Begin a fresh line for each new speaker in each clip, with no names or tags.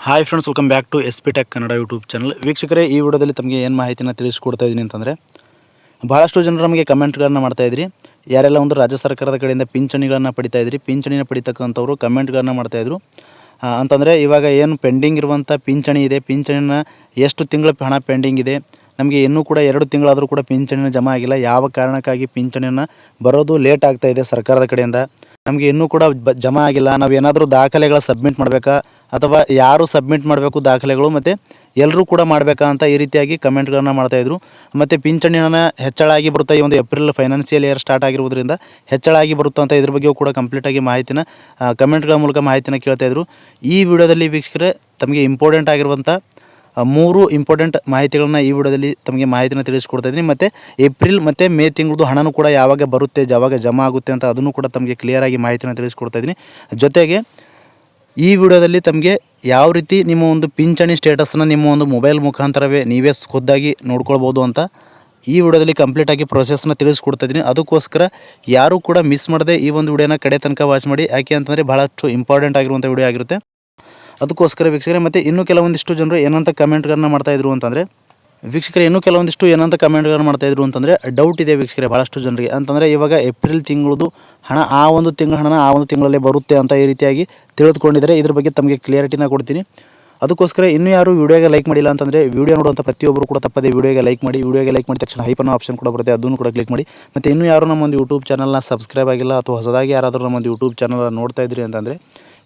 Hi friends, welcome back to S P tech Kannada YouTube channel. ವೀಕ್ಷಕರೇ, ಈ ವಿಡಿಯೋದಲ್ಲಿ ತಮಗೆ ಏನು ಮಾಹಿತಿನ ತಿಳಿಸ್ಕೊಡ್ತಾ ಇದ್ದೀನಿ ಅಂತಂದರೆ, ಭಾಳಷ್ಟು ಜನರು ನಮಗೆ ಕಮೆಂಟ್ಗಳನ್ನು ಮಾಡ್ತಾಯಿದ್ರಿ. ಯಾರೆಲ್ಲ ಒಂದು ರಾಜ್ಯ ಸರ್ಕಾರದ ಕಡೆಯಿಂದ ಪಿಂಚಣಿಗಳನ್ನು ಪಡಿತಾ ಇದ್ರಿ, ಪಿಂಚಣಿನ ಪಡಿತಕ್ಕಂಥವ್ರು ಕಮೆಂಟ್ಗಳನ್ನು ಮಾಡ್ತಾಯಿದ್ರು. ಅಂತಂದರೆ ಇವಾಗ ಏನು ಪೆಂಡಿಂಗ್ ಇರುವಂಥ ಪಿಂಚಣಿ ಇದೆ, ಪಿಂಚಣಿನ ಎಷ್ಟು ತಿಂಗಳ ಹಣ ಪೆಂಡಿಂಗ್ ಇದೆ, ನಮಗೆ ಇನ್ನೂ ಕೂಡ 2 ತಿಂಗಳಾದರೂ ಕೂಡ ಪಿಂಚಣಿನ ಜಮಾ ಆಗಿಲ್ಲ, ಯಾವ ಕಾರಣಕ್ಕಾಗಿ ಪಿಂಚಣಿನ ಬರೋದು ಲೇಟ್ ಆಗ್ತಾಯಿದೆ ಸರ್ಕಾರದ ಕಡೆಯಿಂದ, ನಮಗೆ ಇನ್ನೂ ಕೂಡ ಜಮಾ ಆಗಿಲ್ಲ, ನಾವು ಏನಾದರೂ ದಾಖಲೆಗಳ ಸಬ್ಮಿಟ್ ಮಾಡಬೇಕಾ ಅಥವಾ ಯಾರು ಸಬ್ಮಿಟ್ ಮಾಡಬೇಕು ದಾಖಲೆಗಳು, ಮತ್ತು ಎಲ್ಲರೂ ಕೂಡ ಮಾಡಬೇಕಾ ಅಂತ ಈ ರೀತಿಯಾಗಿ ಕಮೆಂಟ್ಗಳನ್ನು ಮಾಡ್ತಾಯಿದ್ರು. ಮತ್ತು ಪಿಂಚಣಿ ಹಣ ಹೆಚ್ಚಳ ಆಗಿ ಬರುತ್ತಾ, ಈ ಒಂದು ಏಪ್ರಿಲ್ ಫೈನಾನ್ಷಿಯಲ್ ಇಯರ್ ಸ್ಟಾರ್ಟ್ ಆಗಿರುವುದರಿಂದ ಹೆಚ್ಚಳ ಆಗಿ ಬರುತ್ತಾ ಅಂತ ಇದ್ರ ಬಗ್ಗೆಯೂ ಕೂಡ ಕಂಪ್ಲೀಟಾಗಿ ಮಾಹಿತಿನ ಕಮೆಂಟ್ಗಳ ಮೂಲಕ ಮಾಹಿತಿನ ಕೇಳ್ತಾಯಿದ್ರು. ಈ ವಿಡಿಯೋದಲ್ಲಿ ವೀಕ್ಷಕರೇ ತಮಗೆ ಇಂಪಾರ್ಟೆಂಟ್ ಆಗಿರುವಂಥ 3 ಇಂಪಾರ್ಟೆಂಟ್ ಮಾಹಿತಿಗಳನ್ನ ಈ ವಿಡಿಯೋದಲ್ಲಿ ತಮಗೆ ಮಾಹಿತಿನ ತಿಳಿಸ್ಕೊಡ್ತಾ ಇದ್ದೀನಿ. ಮತ್ತು ಏಪ್ರಿಲ್ ಮತ್ತು ಮೇ ತಿಂಗಳದ್ದು ಹಣನೂ ಕೂಡ ಯಾವಾಗ ಬರುತ್ತೆ, ಯಾವಾಗ ಜಮಾ ಆಗುತ್ತೆ ಅಂತ ಅದನ್ನು ಕೂಡ ತಮಗೆ ಕ್ಲಿಯರಾಗಿ ಮಾಹಿತಿನ ತಿಳಿಸ್ಕೊಡ್ತಾ ಇದ್ದೀನಿ. ಜೊತೆಗೆ ಈ ವಿಡಿಯೋದಲ್ಲಿ ತಮಗೆ ಯಾವ ರೀತಿ ನಿಮ್ಮ ಒಂದು ಪಿಂಚಣಿ ಸ್ಟೇಟಸ್ನ ನಿಮ್ಮ ಒಂದು ಮೊಬೈಲ್ ಮುಖಾಂತರವೇ ನೀವೇ ಖುದ್ದಾಗಿ ನೋಡ್ಕೊಳ್ಬೋದು ಅಂತ ಈ ವಿಡಿಯೋದಲ್ಲಿ ಕಂಪ್ಲೀಟಾಗಿ ಪ್ರೊಸೆಸ್ನ ತಿಳಿಸ್ಕೊಡ್ತಾ ಇದ್ದೀನಿ. ಅದಕ್ಕೋಸ್ಕರ ಯಾರೂ ಕೂಡ ಮಿಸ್ ಮಾಡದೆ ಈ ಒಂದು ವಿಡಿಯೋನ ಕಡೆ ತನಕ ವಾಚ್ ಮಾಡಿ. ಯಾಕೆ ಅಂತಂದರೆ ಭಾಳಷ್ಟು ಇಂಪಾರ್ಟೆಂಟ್ ಆಗಿರುವಂಥ ವಿಡಿಯೋ ಆಗಿರುತ್ತೆ. ಅದಕ್ಕೋಸ್ಕರ ವೀಕ್ಷಕರೇ, ಮತ್ತು ಇನ್ನೂ ಕೆಲವೊಂದಿಷ್ಟು ಜನರು ಏನಂತ ಕಮೆಂಟ್ಗಳನ್ನು ಮಾಡ್ತಾಯಿದ್ರು ಅಂತಂದರೆ, ಕಮೆಂಟ್ಗಳನ್ನು ಮಾಡ್ತಾಯಿದ್ರು ಅಂತಂದರೆ ಡೌಟ್ ಇದೆ ವೀಕ್ಷಕರೇ ಭಾಳಷ್ಟು ಜನರಿಗೆ. ಅಂತಂದರೆ ಇವಾಗ ಏಪ್ರಿಲ್ ತಿಂಗಳದು ಹಣ ಆ ಒಂದು ತಿಂಗಳ ಹಣ ಆ ಒಂದು ತಿಂಗಳಲ್ಲೇ ಬರುತ್ತೆ ಅಂತ ಈ ರೀತಿಯಾಗಿ ತಿಳಿದುಕೊಂಡಿದ್ದಾರೆ. ಇದ್ರ ಬಗ್ಗೆ ತಮಗೆ ಕ್ಲಿಯರಿಟಿನ ಕೊಡ್ತೀನಿ. ಅದಕ್ಕೋಸ್ಕರ ಇನ್ನೂ ಯಾರು ವೀಡಿಯೋಗೆ ಲೈಕ್ ಮಾಡಿಲ್ಲ ಅಂತಂದರೆ, ವೀಡಿಯೋ ನೋಡುವಂಥ ಪ್ರತಿಯೊಬ್ಬರು ಕೂಡ ತಪ್ಪದೇ ವೀಡಿಯೋಗೆ ಲೈಕ್ ಮಾಡಿದ ತಕ್ಷಣ ಹೈಪನ್ನು ಆಪ್ಷನ್ ಕೂಡ ಬರುತ್ತೆ, ಅದನ್ನು ಕೂಡ ಕ್ಲಿಕ್ ಮಾಡಿ. ಮತ್ತು ಇನ್ನೂ ಯಾರು ನಮ್ಮ ಒಂದು ಯೂಟ್ಯೂಬ್ ಚಾನಲ್ನ ಸಬ್ಸ್ಕ್ರೈಬ್ ಆಗಿಲ್ಲ ಅಥವಾ ಹೊಸದಾಗಿ ಯಾರಾದರೂ ನಮ್ಮ ಒಂದು ಯೂಟ್ಯೂಬ್ ಚಾನಲ್ ನೋಡ್ತಾ ಇದ್ರಿ ಅಂತಂದರೆ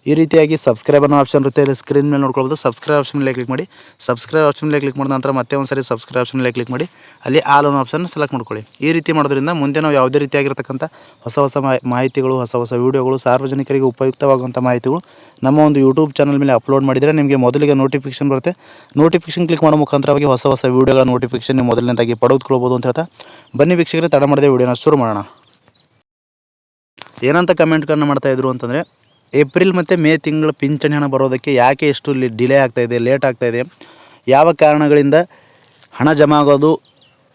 ಈ ರೀತಿಯಾಗಿ ಸಬ್ಸ್ಕ್ರೈಬ್ ಅನ್ನೋ ಆಪ್ಷನ್ ಇರುತ್ತೆ, ಇಲ್ಲಿ ಸ್ಕ್ರೀನ್ ಮೇಲೆ ನೋಡ್ಕೊಳ್ಬೋದು. ಸಬ್ಸ್ಕ್ರೈಬ್ ಆಪ್ಷನ್ ಮೇಲೆ ಕ್ಲಿಕ್ ಮಾಡಿ. ಸಬ್ಸ್ಕ್ರೈಬ್ ಆಪ್ಷನ್ ಮೇಲೆ ಕ್ಲಿಕ್ ಮಾಡಿದ ನಂತರ ಮತ್ತೆ ಒಂದು ಸಾರಿ ಸಬ್ಸ್ಕ್ರೈಬ್ ಆಪ್ಷನ್ ಮೇಲೆ ಕ್ಲಿಕ್ ಮಾಡಿ, ಅಲ್ಲಿ ಆಲ್ ಅನ್ನೋ ಆಪ್ಷನ್ ಸೆಲೆಕ್ಟ್ ಮಾಡ್ಕೊಳ್ಳಿ. ಈ ರೀತಿ ಮಾಡೋದ್ರಿಂದ ಮುಂದೆ ನಾವು ಯಾವುದೇ ರೀತಿಯಾಗಿರ್ತಕ್ಕಂಥ ಹೊಸ ಮಾಹಿತಿಗಳು, ಹೊಸ ವೀಡಿಯೋಗಳು, ಸಾರ್ವಜನಿಕರಿಗೆ ಉಪಯುಕ್ತವಾಗುವಂಥ ಮಾಹಿತಿಗಳು ನಮ್ಮ ಒಂದು ಯೂಟ್ಯೂಬ್ ಚಾನಲ್ ಮೇಲೆ ಅಪ್ಲೋಡ್ ಮಾಡಿದರೆ ನಿಮಗೆ ಮೊದಲಿಗೆ ನೋಟಿಫಿಕೇಶನ್ ಬರುತ್ತೆ. ನೋಟಿಫಿಕೇಶನ್ ಕ್ಲಿಕ್ ಮಾಡೋ ಮುಖಾಂತರವಾಗಿ ಹೊಸ ವೀಡಿಯೋಗಳ ನೋಟಿಫಿಕೇಶನ್ ನೀವು ಮೊದಲನೇದಾಗಿ ಪಡೆದುಕೊಳ್ಬೋದು ಅಂತ ಹೇಳ್ತಾ, ಬನ್ನಿ ವೀಕ್ಷಕರೇ ತಡ ಮಾಡದೆ ವೀಡಿಯೋನ ಶುರು ಮಾಡೋಣ. ಏನಂತ ಕಮೆಂಟ್ಗಳನ್ನು ಮಾಡ್ತಾಯಿದ್ರು ಅಂತಂದರೆ, ಏಪ್ರಿಲ್ ಮತ್ತು ಮೇ ತಿಂಗಳ ಪಿಂಚಣಿ ಹಣ ಬರೋದಕ್ಕೆ ಯಾಕೆ ಎಷ್ಟು ಡಿಲೇ ಆಗ್ತಾಯಿದೆ, ಲೇಟ್ ಆಗ್ತಾಯಿದೆ, ಯಾವ ಕಾರಣಗಳಿಂದ ಹಣ ಜಮಾ ಆಗೋದು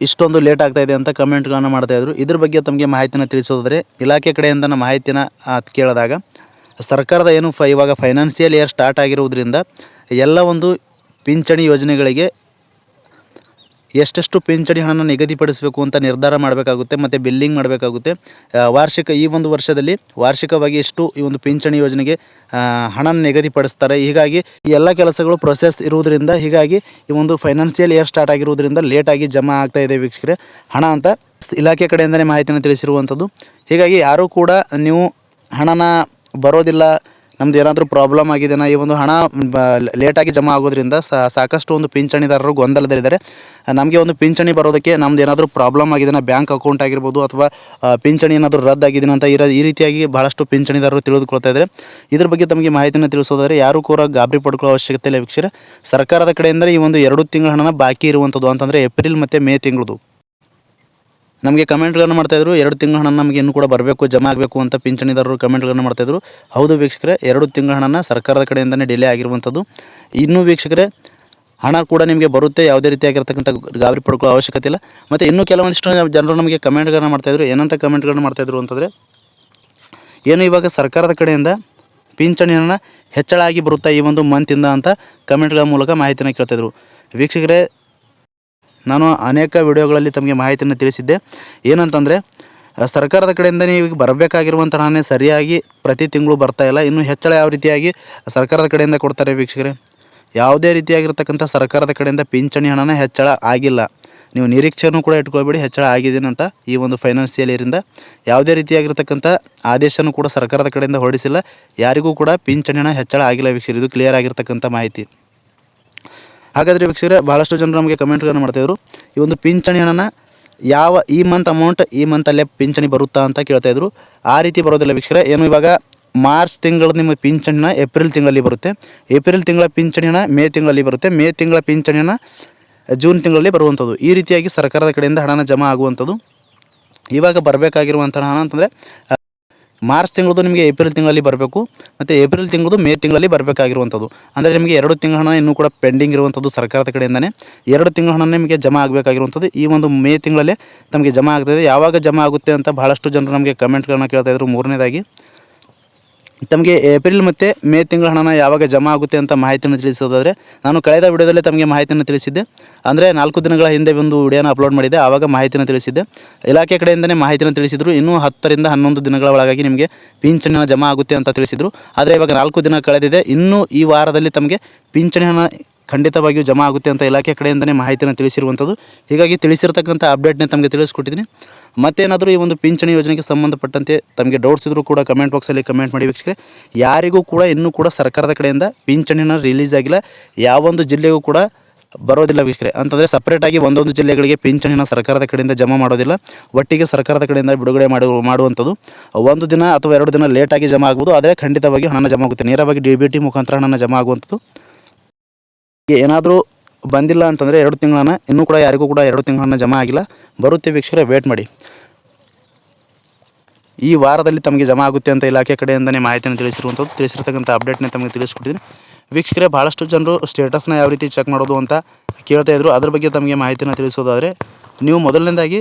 ಇಷ್ಟೊಂದು ಲೇಟ್ ಆಗ್ತಾಯಿದೆ ಅಂತ ಕಮೆಂಟ್ಗಳನ್ನು ಮಾಡ್ತಾಯಿದ್ರು. ಇದ್ರ ಬಗ್ಗೆ ತಮಗೆ ಮಾಹಿತಿನ ತಿಳಿಸೋದಾದರೆ, ಇಲಾಖೆ ಕಡೆಯಿಂದ ಮಾಹಿತಿನ ಕೇಳಿದಾಗ ಸರ್ಕಾರದ ಏನು ಇವಾಗ ಫೈನಾನ್ಷಿಯಲ್ ಇಯರ್ ಸ್ಟಾರ್ಟ್ ಆಗಿರುವುದರಿಂದ ಎಲ್ಲ ಒಂದು ಪಿಂಚಣಿ ಯೋಜನೆಗಳಿಗೆ ಎಷ್ಟೆಷ್ಟು ಪಿಂಚಣಿ ಹಣನ ನಿಗದಿಪಡಿಸಬೇಕು ಅಂತ ನಿರ್ಧಾರ ಮಾಡಬೇಕಾಗುತ್ತೆ, ಮತ್ತು ಬಿಲ್ಲಿಂಗ್ ಮಾಡಬೇಕಾಗುತ್ತೆ. ಈ ಒಂದು ವರ್ಷದಲ್ಲಿ ವಾರ್ಷಿಕವಾಗಿ ಎಷ್ಟು ಈ ಒಂದು ಪಿಂಚಣಿ ಯೋಜನೆಗೆ ಹಣ ನಿಗದಿಪಡಿಸ್ತಾರೆ. ಹೀಗಾಗಿ ಈ ಎಲ್ಲ ಕೆಲಸಗಳು ಪ್ರೊಸೆಸ್ ಇರುವುದರಿಂದ, ಹೀಗಾಗಿ ಈ ಒಂದು ಫೈನಾನ್ಷಿಯಲ್ ಇಯರ್ ಸ್ಟಾರ್ಟ್ ಆಗಿರುವುದರಿಂದ ಲೇಟಾಗಿ ಜಮಾ ಆಗ್ತಾ ಇದೆ ವೀಕ್ಷಕರೇ ಹಣ ಅಂತ ಇಲಾಖೆ ಕಡೆಯಿಂದಲೇ ಮಾಹಿತಿನ ತಿಳಿಸಿರುವಂಥದ್ದು. ಹೀಗಾಗಿ ಯಾರೂ ಕೂಡ ನೀವು ಹಣನ ಬರೋದಿಲ್ಲ, ನಮ್ದು ಏನಾದರೂ ಪ್ರಾಬ್ಲಮ್ ಆಗಿದೆನಾ, ಈ ಒಂದು ಹಣ ಲೇಟಾಗಿ ಜಮಾ ಆಗೋದ್ರಿಂದ ಸಾಕಷ್ಟು ಒಂದು ಪಿಂಚಣಿದಾರರು ಗೊಂದಲದಲ್ಲಿದ್ದಾರೆ. ನಮಗೆ ಒಂದು ಪಿಂಚಣಿ ಬರೋದಕ್ಕೆ ನಮ್ದು ಏನಾದರೂ ಪ್ರಾಬ್ಲಮ್ ಆಗಿದೆನಾ, ಬ್ಯಾಂಕ್ ಅಕೌಂಟ್ ಆಗಿರ್ಬೋದು ಅಥವಾ ಪಿಂಚಣಿ ಏನಾದರೂ ರದ್ದಾಗಿದೆನಾ ಅಂತ ಈ ರೀತಿಯಾಗಿ ಭಾಳಷ್ಟು ಪಿಂಚಣಿದಾರರು ತಿಳಿದುಕೊಳ್ತಾ ಇದ್ದಾರೆ. ಇದ್ರ ಬಗ್ಗೆ ತಮಗೆ ಮಾಹಿತಿನ ತಿಳಿಸೋದಾದರೆ ಯಾರೂ ಕೂಡ ಗಾಬರಿ ಪಡ್ಕೊಳ್ಳೋ ಅವಶ್ಯಕತೆ ಇಲ್ಲ ವೀಕ್ಷಕರೇ. ಸರ್ಕಾರದ ಕಡೆಯಿಂದ ಈ ಒಂದು 2 ತಿಂಗಳ ಹಣನ ಬಾಕಿ ಇರುವಂಥದ್ದು ಅಂತಂದರೆ ಏಪ್ರಿಲ್ ಮತ್ತು ಮೇ ತಿಂಗಳದು ನಮಗೆ ಕಮೆಂಟ್ಗಳನ್ನು ಮಾಡ್ತಾಯಿದ್ರು. 2 ತಿಂಗಳ ಹಣ ನಮಗೆ ಇನ್ನೂ ಕೂಡ ಬರಬೇಕು, ಜಮಾ ಆಗಬೇಕು ಅಂತ ಪಿಂಚಣಿದಾರರು ಕಮೆಂಟ್ಗಳನ್ನು ಮಾಡ್ತಾಯಿದ್ರು. ಹೌದು ವೀಕ್ಷಕರೇ, 2 ತಿಂಗಳ ಹಣನ ಸರ್ಕಾರದ ಕಡೆಯಿಂದಲೇ ಡಿಲೇ ಆಗಿರುವಂಥದ್ದು. ಇನ್ನೂ ವೀಕ್ಷಕರೇ ಹಣ ಕೂಡ ನಿಮಗೆ ಬರುತ್ತೆ, ಯಾವುದೇ ರೀತಿಯಾಗಿರ್ತಕ್ಕಂಥ ಗಾಬರಿ ಪಡ್ಕೊಳ್ಳೋ ಅವಶ್ಯಕತೆ ಇಲ್ಲ. ಮತ್ತು ಇನ್ನೂ ಕೆಲವೊಂದಿಷ್ಟು ಜನರು ನಮಗೆ ಕಮೆಂಟ್ಗಳನ್ನು ಮಾಡ್ತಾಯಿದ್ರು. ಏನಂತ ಕಮೆಂಟ್ಗಳನ್ನು ಮಾಡ್ತಾಯಿದ್ರು ಅಂತಂದರೆ, ಏನು ಇವಾಗ ಸರ್ಕಾರದ ಕಡೆಯಿಂದ ಪಿಂಚಣಿ ಹಣ ಹೆಚ್ಚಳ ಆಗಿ ಬರುತ್ತಾ ಈ ಒಂದು ಮಂತಿಂದ ಅಂತ ಕಮೆಂಟ್ಗಳ ಮೂಲಕ ಮಾಹಿತಿನ ಕೇಳ್ತಾಯಿದ್ರು. ವೀಕ್ಷಕರೇ, ನಾನು ಅನೇಕ ವಿಡಿಯೋಗಳಲ್ಲಿ ತಮಗೆ ಮಾಹಿತಿಯನ್ನು ತಿಳಿಸಿದ್ದೆ. ಏನಂತಂದರೆ, ಸರ್ಕಾರದ ಕಡೆಯಿಂದ ನೀವು ಬರಬೇಕಾಗಿರುವಂಥ ಹಣನೇ ಸರಿಯಾಗಿ ಪ್ರತಿ ತಿಂಗಳು ಬರ್ತಾಯಿಲ್ಲ. ಇನ್ನು ಹೆಚ್ಚಳ ಯಾವ ರೀತಿಯಾಗಿ ಸರ್ಕಾರದ ಕಡೆಯಿಂದ ಕೊಡ್ತಾರೆ ವೀಕ್ಷಕರೇ, ಯಾವುದೇ ರೀತಿಯಾಗಿರ್ತಕ್ಕಂಥ ಸರ್ಕಾರದ ಕಡೆಯಿಂದ ಪಿಂಚಣಿ ಹಣನ ಹೆಚ್ಚಳ ಆಗಿಲ್ಲ. ನೀವು ನಿರೀಕ್ಷೆಯನ್ನು ಕೂಡ ಇಟ್ಕೊಳ್ಬೇಡಿ ಹೆಚ್ಚಳ ಆಗಿದ್ದೇನೆ ಅಂತ. ಈ ಒಂದು ಫೈನಾನ್ಷಿಯಲ್ ಇಯರಿಂದ ಯಾವುದೇ ರೀತಿಯಾಗಿರ್ತಕ್ಕಂಥ ಆದೇಶನೂ ಕೂಡ ಸರ್ಕಾರದ ಕಡೆಯಿಂದ ಹೊರಡಿಸಿಲ್ಲ. ಯಾರಿಗೂ ಕೂಡ ಪಿಂಚಣಿ ಹಣ ಹೆಚ್ಚಳ ಆಗಿಲ್ಲ ವೀಕ್ಷಕರು, ಇದು ಕ್ಲಿಯರ್ ಆಗಿರ್ತಕ್ಕಂಥ ಮಾಹಿತಿ. ಹಾಗಾದರೆ ವೀಕ್ಷಕರೇ, ಭಾಳಷ್ಟು ಜನರು ನಮಗೆ ಕಮೆಂಟ್ಗಳನ್ನು ಮಾಡ್ತಾಯಿದ್ರು. ಈ ಒಂದು ಪಿಂಚಣಿ ಹಣನ ಈ ಮಂತ್ ಅಮೌಂಟ್ ಈ ಮಂತಲ್ಲೇ ಪಿಂಚಣಿ ಬರುತ್ತಾ ಅಂತ ಕೇಳ್ತಾಯಿದ್ರು. ಆ ರೀತಿ ಬರೋದಿಲ್ಲ ವೀಕ್ಷಕರೇ. ಏನು ಇವಾಗ ಮಾರ್ಚ್ ತಿಂಗಳ ನಿಮ್ಮ ಪಿಂಚಣಿ ಹಣ ಏಪ್ರಿಲ್ ತಿಂಗಳಲ್ಲಿ ಬರುತ್ತೆ, ಏಪ್ರಿಲ್ ತಿಂಗಳ ಪಿಂಚಣಿ ಹಣ ಮೇ ತಿಂಗಳಲ್ಲಿ ಬರುತ್ತೆ, ಮೇ ತಿಂಗಳ ಪಿಂಚಣಿ ಹಣ ಜೂನ್ ತಿಂಗಳಲ್ಲಿ ಬರುವಂಥದ್ದು. ಈ ರೀತಿಯಾಗಿ ಸರ್ಕಾರದ ಕಡೆಯಿಂದ ಹಣನ ಜಮಾ ಆಗುವಂಥದ್ದು. ಇವಾಗ ಬರಬೇಕಾಗಿರುವಂಥ ಹಣ ಅಂತಂದರೆ ಮಾರ್ಚ್ ತಿಂಗಳದು ನಿಮಗೆ ಏಪ್ರಿಲ್ ತಿಂಗಳಲ್ಲಿ ಬರಬೇಕು, ಮತ್ತು ಏಪ್ರಿಲ್ ತಿಂಗಳದು ಮೇ ತಿಂಗಳಲ್ಲಿ ಬರಬೇಕಾಗಿರುವಂಥದ್ದು. ಅಂದರೆ ನಿಮಗೆ 2 ತಿಂಗಳ ಹಣ ಇನ್ನೂ ಕೂಡ ಪೆಂಡಿಂಗ್ ಇರುವಂಥದ್ದು ಸರ್ಕಾರದ ಕಡೆಯಿಂದನೇ. 2 ತಿಂಗಳ ಹಣ ನಿಮಗೆ ಜಮಾ ಆಗಬೇಕಾಗಿರುವಂಥದ್ದು ಈ ಒಂದು ಮೇ ತಿಂಗಳಲ್ಲೇ ನಮಗೆ ಜಮಾ ಆಗ್ತಾಯಿದೆ. ಯಾವಾಗ ಜಮಾ ಆಗುತ್ತೆ ಅಂತ ಭಾಳಷ್ಟು ಜನರು ನಮಗೆ ಕಮೆಂಟ್ಗಳನ್ನ ಕೇಳ್ತಾಯಿದ್ರು. ಮೂರನೇದಾಗಿ ತಮಗೆ ಏಪ್ರಿಲ್ ಮತ್ತು ಮೇ ತಿಂಗಳ ಹಣನ ಯಾವಾಗ ಜಮಾ ಆಗುತ್ತೆ ಅಂತ ಮಾಹಿತಿಯನ್ನು ತಿಳಿಸೋದಾದರೆ ನಾನು ಕಳೆದ ವಿಡಿಯೋದಲ್ಲಿ ತಮಗೆ ಮಾಹಿತಿಯನ್ನು ತಿಳಿಸಿದ್ದೆ. ಅಂದರೆ 4 ದಿನಗಳ ಹಿಂದೆ ಒಂದು ವಿಡಿಯೋನ ಅಪ್ಲೋಡ್ ಮಾಡಿದ್ದೆ. ಆವಾಗ ಮಾಹಿತಿಯನ್ನು ತಿಳಿಸಿದ್ದೆ. ಇಲಾಖೆ ಕಡೆಯಿಂದಲೇ ಮಾಹಿತಿಯನ್ನು ತಿಳಿಸಿದರು. ಇನ್ನೂ 10ರಿಂದ 11 ದಿನಗಳ ಒಳಗಾಗಿ ನಿಮಗೆ ಪಿಂಚಣಿ ಹಣ ಜಮಾ ಆಗುತ್ತೆ ಅಂತ ತಿಳಿಸಿದರು. ಆದರೆ ಇವಾಗ 4 ದಿನ ಕಳೆದಿದೆ. ಇನ್ನೂ ಈ ವಾರದಲ್ಲಿ ತಮಗೆ ಪಿಂಚಣಿ ಹಣ ಖಂಡಿತವಾಗಿಯೂ ಜಮಾ ಆಗುತ್ತೆ ಅಂತ ಇಲಾಖೆ ಕಡೆಯಿಂದಲೇ ಮಾಹಿತಿಯನ್ನು ತಿಳಿಸಿರುವಂಥದ್ದು. ಹೀಗಾಗಿ ತಿಳಿಸಿರ್ತಕ್ಕಂಥ ಅಪ್ಡೇಟ್ನೇ ತಮಗೆ ತಿಳಿಸ್ಕೊಟ್ಟಿದ್ದೀನಿ. ಮತ್ತೇನಾದರೂ ಈ ಒಂದು ಪಿಂಚಣಿ ಯೋಜನೆಗೆ ಸಂಬಂಧಪಟ್ಟಂತೆ ತಮಗೆ ಡೌಟ್ಸ್ ಇದ್ದರೂ ಕೂಡ ಕಮೆಂಟ್ ಬಾಕ್ಸಲ್ಲಿ ಕಮೆಂಟ್ ಮಾಡಿ ವೀಕ್ಷಕರೇ. ಯಾರಿಗೂ ಕೂಡ ಇನ್ನೂ ಕೂಡ ಸರ್ಕಾರದ ಕಡೆಯಿಂದ ಪಿಂಚಣಿನ ರಿಲೀಸ್ ಆಗಿಲ್ಲ. ಯಾವೊಂದು ಜಿಲ್ಲೆಗೂ ಕೂಡ ಬರೋದಿಲ್ಲ ವೀಕ್ಷಕರೇ. ಅಂತಂದರೆ ಸಪ್ರೇಟಾಗಿ ಒಂದೊಂದು ಜಿಲ್ಲೆಗಳಿಗೆ ಪಿಂಚಣಿನ ಸರ್ಕಾರದ ಕಡೆಯಿಂದ ಜಮಾ ಮಾಡೋದಿಲ್ಲ. ಒಟ್ಟಿಗೆ ಸರ್ಕಾರದ ಕಡೆಯಿಂದ ಬಿಡುಗಡೆ ಮಾಡುವಂಥದ್ದು. 1 ದಿನ ಅಥವಾ 2 ದಿನ ಲೇಟಾಗಿ ಜಮಾ ಆಗ್ಬೋದು. ಆದರೆ ಖಂಡಿತವಾಗಿ ಹಣ ಜಮಾ ಆಗುತ್ತೆ. ನೇರವಾಗಿ DBT ಮುಖಾಂತರ ಹಣ ಜಮಾ ಆಗುವಂಥದ್ದು. ಏನಾದರೂ ಬಂದಿಲ್ಲ ಅಂತಂದರೆ 2 ತಿಂಗಳನ್ನ ಇನ್ನೂ ಕೂಡ ಯಾರಿಗೂ ಕೂಡ 2 ತಿಂಗಳನ್ನ ಜಮಾ ಆಗಿಲ್ಲ. ಬರುತ್ತೆ ವೀಕ್ಷಕರೇ, ವೇಟ್ ಮಾಡಿ. ಈ ವಾರದಲ್ಲಿ ತಮಗೆ ಜಮಾ ಆಗುತ್ತೆ ಅಂತ ಇಲಾಖೆ ಕಡೆಯಿಂದನೇ ಮಾಹಿತಿಯನ್ನು ತಿಳಿಸಿರುವಂಥದ್ದು. ತಿಳಿಸಿರ್ತಕ್ಕಂಥ ಅಪ್ಡೇಟ್ನೇ ತಮಗೆ ತಿಳಿಸ್ಕೊಟ್ಟಿದ್ದೀನಿ ವೀಕ್ಷಕರೇ. ಭಾಳಷ್ಟು ಜನರು ಸ್ಟೇಟಸ್ನ ಯಾವ ರೀತಿ ಚೆಕ್ ಮಾಡೋದು ಅಂತ ಕೇಳ್ತಾ ಇದ್ರು. ಅದ್ರ ಬಗ್ಗೆ ತಮಗೆ ಮಾಹಿತಿನ ತಿಳಿಸೋದಾದರೆ, ನೀವು ಮೊದಲನೇದಾಗಿ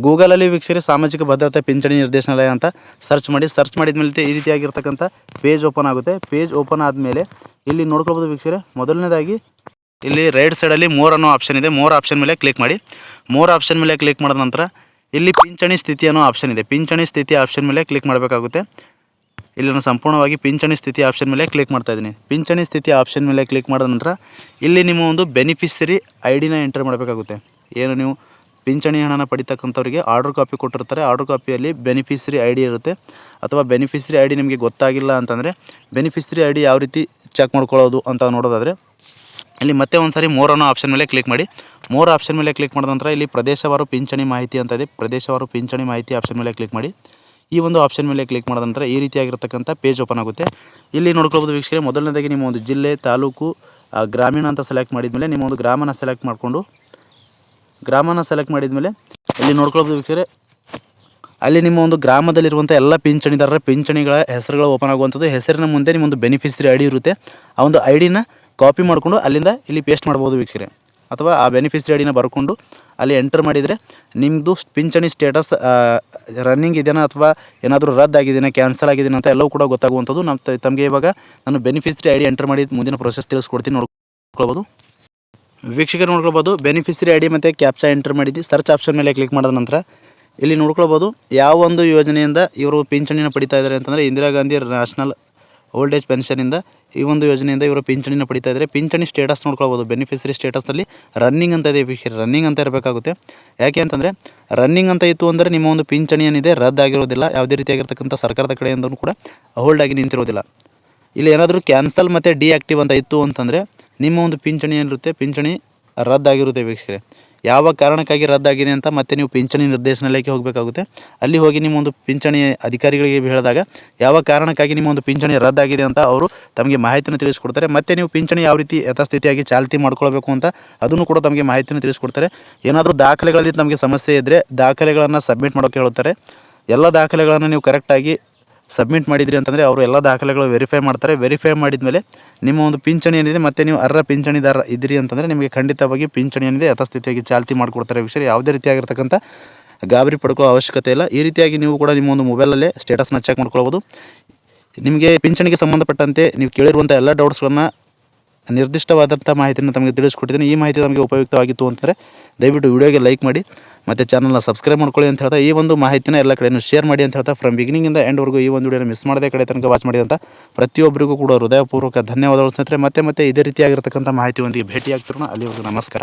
ಗೂಗಲಲ್ಲಿ ವೀಕ್ಷಕರೇ ಸಾಮಾಜಿಕ ಭದ್ರತಾ ಪಿಂಚಣಿ ನಿರ್ದೇಶನಾಲಯ ಅಂತ ಸರ್ಚ್ ಮಾಡಿದ ಮೇಲೆ ಈ ರೀತಿಯಾಗಿರ್ತಕ್ಕಂಥ ಪೇಜ್ ಓಪನ್ ಆಗುತ್ತೆ. ಪೇಜ್ ಓಪನ್ ಆದಮೇಲೆ ಇಲ್ಲಿ ನೋಡ್ಕೊಳ್ಬೋದು ವೀಕ್ಷಕರೇ. ಮೊದಲನೇದಾಗಿ ಇಲ್ಲಿ ರೈಟ್ ಸೈಡಲ್ಲಿ ಮೋರ್ ಅನ್ನೋ ಆಪ್ಷನ್ ಇದೆ. ಮೋರ್ ಆಪ್ಷನ್ ಮೇಲೆ ಕ್ಲಿಕ್ ಮಾಡಿ. ಮೋರ್ ಆಪ್ಷನ್ ಮೇಲೆ ಕ್ಲಿಕ್ ಮಾಡಿದ ನಂತರ ಇಲ್ಲಿ ಪಿಂಚಣಿ ಸ್ಥಿತಿ ಅನ್ನೋ ಆಪ್ಷನ್ ಇದೆ. ಪಿಂಚಣಿ ಸ್ಥಿತಿ ಆಪ್ಷನ್ ಮೇಲೆ ಕ್ಲಿಕ್ ಮಾಡಬೇಕಾಗುತ್ತೆ. ಇಲ್ಲಿ ನಾನು ಸಂಪೂರ್ಣವಾಗಿ ಪಿಂಚಣಿ ಸ್ಥಿತಿ ಆಪ್ಷನ್ ಮೇಲೆ ಕ್ಲಿಕ್ ಮಾಡ್ತಾ ಇದ್ದೀನಿ. ಪಿಂಚಣಿ ಸ್ಥಿತಿ ಆಪ್ಷನ್ ಮೇಲೆ ಕ್ಲಿಕ್ ಮಾಡಿದ ನಂತರ ಇಲ್ಲಿ ನಿಮ್ಮ ಒಂದು ಬೆನಿಫಿಷರಿ ID ನ ಎಂಟರ್ ಮಾಡಬೇಕಾಗುತ್ತೆ. ಏನು ನೀವು ಪಿಂಚಣಿ ಹಣನ ಪಡಿತಕ್ಕಂಥವ್ರಿಗೆ ಆರ್ಡರ್ ಕಾಪಿ ಕೊಟ್ಟಿರ್ತಾರೆ. ಆರ್ಡರ್ ಕಾಪಿಯಲ್ಲಿ ಬೆನಿಫಿಷರಿ ID ಇರುತ್ತೆ. ಅಥವಾ ಬೆನಿಫಿಷರಿ ID ನಿಮಗೆ ಗೊತ್ತಾಗಿಲ್ಲ ಅಂತಂದರೆ ಬೆನಿಫಿಷರಿ ID ಯಾವ ರೀತಿ ಚೆಕ್ ಮಾಡ್ಕೊಳ್ಳೋದು ಅಂತ ನೋಡೋದಾದರೆ ಇಲ್ಲಿ ಮತ್ತೆ ಒಂದು ಸಾರಿ ಮೋರ್ ಅನ್ನೋ ಆಪ್ಷನ್ ಮೇಲೆ ಕ್ಲಿಕ್ ಮಾಡಿ. ಮೋರ್ ಆಪ್ಷನ್ ಮೇಲೆ ಕ್ಲಿಕ್ ಮಾಡಿದ ನಂತರ ಇಲ್ಲಿ ಪ್ರದೇಶವಾರು ಪಿಂಚಣಿ ಮಾಹಿತಿ ಅಂತ ಇದೆ. ಪ್ರದೇಶವಾರು ಪಿಂಚಣಿ ಮಾಹಿತಿ ಆಪ್ಷನ್ ಮೇಲೆ ಕ್ಲಿಕ್ ಮಾಡಿ. ಈ ಒಂದು ಆಪ್ಷನ್ ಮೇಲೆ ಕ್ಲಿಕ್ ಮಾಡಿದ ನಂತರ ಈ ರೀತಿಯಾಗಿರ್ತಕ್ಕಂಥ ಪೇಜ್ ಓಪನ್ ಆಗುತ್ತೆ. ಇಲ್ಲಿ ನೋಡ್ಕೊಳ್ಬೋದು ವೀಕ್ಷಕರೇ, ಮೊದಲನೇದಾಗಿ ನಿಮ್ಮ ಒಂದು ಜಿಲ್ಲೆ, ತಾಲೂಕು, ಗ್ರಾಮೀಣ ಅಂತ ಸೆಲೆಕ್ಟ್ ಮಾಡಿದ್ಮೇಲೆ ನಿಮ್ಮ ಒಂದು ಗ್ರಾಮನ ಸೆಲೆಕ್ಟ್ ಮಾಡಿಕೊಂಡು ಮಾಡಿದ್ಮೇಲೆ ಇಲ್ಲಿ ನೋಡ್ಕೊಳ್ಬೋದು ವೀಕ್ಷಕರೇ, ಅಲ್ಲಿ ನಿಮ್ಮ ಒಂದು ಗ್ರಾಮದಲ್ಲಿರುವಂಥ ಎಲ್ಲ ಪಿಂಚಣಿದಾರರ ಪಿಂಚಣಿಗಳ ಹೆಸರುಗಳು ಓಪನ್ ಆಗುವಂಥದ್ದು. ಹೆಸರಿನ ಮುಂದೆ ನಿಮ್ಮ ಒಂದು ಬೆನಿಫಿಷರಿ ID ಇರುತ್ತೆ. ಆ ಒಂದು ID ನ ಕಾಪಿ ಮಾಡಿಕೊಂಡು ಅಲ್ಲಿಂದ ಇಲ್ಲಿ ಪೇಸ್ಟ್ ಮಾಡ್ಬೋದು ವೀಕ್ಷಕರೇ. ಅಥವಾ ಆ ಬೆನಿಫಿಷರಿ ID ನ ಬರ್ಕೊಂಡು ಅಲ್ಲಿ ಎಂಟರ್ ಮಾಡಿದರೆ ನಿಮ್ಮದು ಪಿಂಚಣಿ ಸ್ಟೇಟಸ್ ರನ್ನಿಂಗ್ ಇದೆಯಾ ಅಥವಾ ಏನಾದರೂ ರದ್ದಾಗಿದೆಯಾ, ಕ್ಯಾನ್ಸಲ್ ಆಗಿದೆಯಾ ಅಂತ ಎಲ್ಲವೂ ಕೂಡ ಗೊತ್ತಾಗುವಂಥದ್ದು. ತಮಗೆ ಇವಾಗ ನಾನು ಬೆನಿಫಿಷರಿ ID ಎಂಟರ್ ಮಾಡಿ ಮುಂದಿನ ಪ್ರೊಸೆಸ್ ತಿಳಿಸ್ಕೊಡ್ತೀನಿ, ನೋಡ್ಕೊಳ್ಬೋದು ವೀಕ್ಷಕರು. ನೋಡ್ಕೊಳ್ಬೋದು ಬೆನಿಫಿಷರಿ ID ಮತ್ತು ಕ್ಯಾಪ್ಚಾ ಎಂಟರ್ ಮಾಡಿದ್ದು. ಸರ್ಚ್ ಆಪ್ಷನ್ ಮೇಲೆ ಕ್ಲಿಕ್ ಮಾಡಿದ ನಂತರ ಇಲ್ಲಿ ನೋಡ್ಕೊಳ್ಬೋದು ಯಾವ ಒಂದು ಯೋಜನೆಯಿಂದ ಇವರು ಪಿಂಚಣಿನ ಪಡಿತಾ ಇದ್ದಾರೆ ಅಂತಂದರೆ Indira Gandhi national old age ಪೆನ್ಷನಿಂದ ಈ ಒಂದು ಯೋಜನೆಯಿಂದ ಇವರು ಪಿಂಚಣಿನ ಪಡಿತಾ ಇದ್ದಾರೆ. ಪಿಂಚಣಿ ಸ್ಟೇಟಸ್ ನೋಡ್ಕೊಳ್ಬೋದು. ಬೆನಿಫಿಷರಿ ಸ್ಟೇಟಸ್ನಲ್ಲಿ ರನ್ನಿಂಗ್ ಅಂತ ಇದೆ ವೀಕ್ಷಕರೇ. ರನ್ನಿಂಗ್ ಅಂತ ಇರಬೇಕಾಗುತ್ತೆ. ಯಾಕೆ ಅಂತಂದರೆ ರನ್ನಿಂಗ್ ಅಂತ ಇತ್ತು ಅಂದರೆ ನಿಮ್ಮ ಒಂದು ಪಿಂಚಣಿ ಏನಿದೆ ರದ್ದಾಗಿರೋದಿಲ್ಲ. ಯಾವುದೇ ರೀತಿಯಾಗಿರ್ತಕ್ಕಂಥ ಸರ್ಕಾರದ ಕಡೆಯಿಂದಲೂ ಕೂಡ ಹೋಲ್ಡ್ ಆಗಿ ನಿಂತಿರೋದಿಲ್ಲ. ಇಲ್ಲಿ ಏನಾದರೂ ಕ್ಯಾನ್ಸಲ್ ಮತ್ತು ಡಿಆಕ್ಟಿವ್ ಅಂತ ಇತ್ತು ಅಂತಂದರೆ ನಿಮ್ಮ ಒಂದು ಪಿಂಚಣಿ ಏನಿರುತ್ತೆ ಪಿಂಚಣಿ ರದ್ದಾಗಿರುತ್ತೆ ವೀಕ್ಷಕರೇ. ಯಾವ ಕಾರಣಕ್ಕಾಗಿ ರದ್ದಾಗಿದೆ ಅಂತ ಮತ್ತೆ ನೀವು ಪಿಂಚಣಿ ನಿರ್ದೇಶನಾಲಯಕ್ಕೆ ಹೋಗಬೇಕಾಗುತ್ತೆ. ಅಲ್ಲಿ ಹೋಗಿ ನಿಮ್ಮ ಒಂದು ಪಿಂಚಣಿ ಅಧಿಕಾರಿಗಳಿಗೆ ಹೇಳಿದಾಗ ಯಾವ ಕಾರಣಕ್ಕಾಗಿ ನಿಮ್ಮ ಒಂದು ಪಿಂಚಣಿ ರದ್ದಾಗಿದೆ ಅಂತ ಅವರು ತಮಗೆ ಮಾಹಿತಿಯನ್ನು ತಿಳಿಸ್ಕೊಡ್ತಾರೆ. ಮತ್ತು ನೀವು ಪಿಂಚಣಿ ಯಾವ ರೀತಿ ಯಥಾಸ್ಥಿತಿಯಾಗಿ ಚಾಲ್ತಿ ಮಾಡ್ಕೊಳ್ಬೇಕು ಅಂತ ಅದನ್ನು ಕೂಡ ತಮಗೆ ಮಾಹಿತಿಯನ್ನು ತಿಳಿಸ್ಕೊಡ್ತಾರೆ. ಏನಾದರೂ ದಾಖಲೆಗಳಲ್ಲಿ ನಮಗೆ ಸಮಸ್ಯೆ ಇದ್ದರೆ ದಾಖಲೆಗಳನ್ನು ಸಬ್ಮಿಟ್ ಮಾಡೋಕ್ಕೆ ಹೇಳುತ್ತಾರೆ. ಎಲ್ಲ ದಾಖಲೆಗಳನ್ನು ನೀವು ಕರೆಕ್ಟಾಗಿ ಸಬ್ಮಿಟ್ ಮಾಡಿದ್ರಿ ಅಂತಂದರೆ ಅವರು ಎಲ್ಲ ದಾಖಲೆಗಳು ವೆರಿಫೈ ಮಾಡ್ತಾರೆ. ವೆರಿಫೈ ಮಾಡಿದ ಮೇಲೆ ನಿಮ್ಮ ಒಂದು ಪಿಂಚಣಿ ಏನಿದೆ ಮತ್ತು ನೀವು ಅರ್ಹ ಪಿಂಚಣಿದಾರ ಇದ್ದೀರಿ ಅಂತಂದರೆ ನಿಮಗೆ ಖಂಡಿತವಾಗಿ ಪಿಂಚಣಿ ಏನಿದೆ ಯಥಾಸ್ಥಿತಿಯಾಗಿ ಚಾಲ್ತಿ ಮಾಡಿಕೊಡ್ತಾರೆ ವೀಕ್ಷಕರೇ. ಯಾವುದೇ ರೀತಿಯಾಗಿರ್ತಕ್ಕಂಥ ಗಾಬರಿ ಪಡ್ಕೊಳ್ಳೋ ಅವಶ್ಯಕತೆ ಇಲ್ಲ. ಈ ರೀತಿಯಾಗಿ ನೀವು ಕೂಡ ನಿಮ್ಮ ಒಂದು ಮೊಬೈಲಲ್ಲೇ ಸ್ಟೇಟಸ್ನ ಚೆಕ್ ಮಾಡ್ಕೊಳ್ಬೋದು. ನಿಮಗೆ ಪಿಂಚಣಿಗೆ ಸಂಬಂಧಪಟ್ಟಂತೆ ನೀವು ಕೇಳಿರುವಂಥ ಎಲ್ಲ ಡೌಟ್ಸ್ಗಳನ್ನು ನಿರ್ದಿಷ್ಟವಾದಂಥ ಮಾಹಿತಿಯನ್ನು ತಮಗೆ ತಿಳಿಸ್ಕೊಟ್ಟಿದ್ದೀನಿ. ಈ ಮಾಹಿತಿ ನಮಗೆ ಉಪಯುಕ್ತವಾಗಿತ್ತು ಅಂತಂದರೆ ದಯವಿಟ್ಟು ವಿಡಿಯೋಗೆ ಲೈಕ್ ಮಾಡಿ ಮತ್ತು ಚಾನಲ್ನ ಸಬ್ಸ್ಕ್ರೈಬ್ ಮಾಡ್ಕೊಳ್ಳಿ ಅಂತ ಹೇಳ್ತಾ ಈ ಒಂದು ಮಾಹಿತಿನ ಎಲ್ಲ ಕಡೆಯೂ ಶೇರ್ ಮಾಡಿ ಅಂತ ಹೇಳ್ತಾ ಫ್ರಮ್ ಬಿಗಿನಿಂಗಿಂದ ಎಂಡ್ವರೆಗೂ ಈ ಒಂದು ವಿಡಿಯೋನ ಮಿಸ್ ಮಾಡದೆ ಕಡೆ ತನಕ ವಾಚ್ ಮಾಡಿದಂಥ ಪ್ರತಿಯೊಬ್ಬರಿಗೂ ಕೂಡ ಹೃದಯಪೂರ್ವಕ ಧನ್ಯವಾದಗಳು ಸ್ನೇಹಿತರೆ. ಮತ್ತೆ ಇದೇ ರೀತಿಯಾಗಿರ್ತಕ್ಕಂಥ ಮಾಹಿತಿಯೊಂದಿಗೆ ಭೇಟಿಯಾಗ್ತಿರೋಣ. ಅಲ್ಲಿವರೆಗೂ ನಮಸ್ಕಾರ.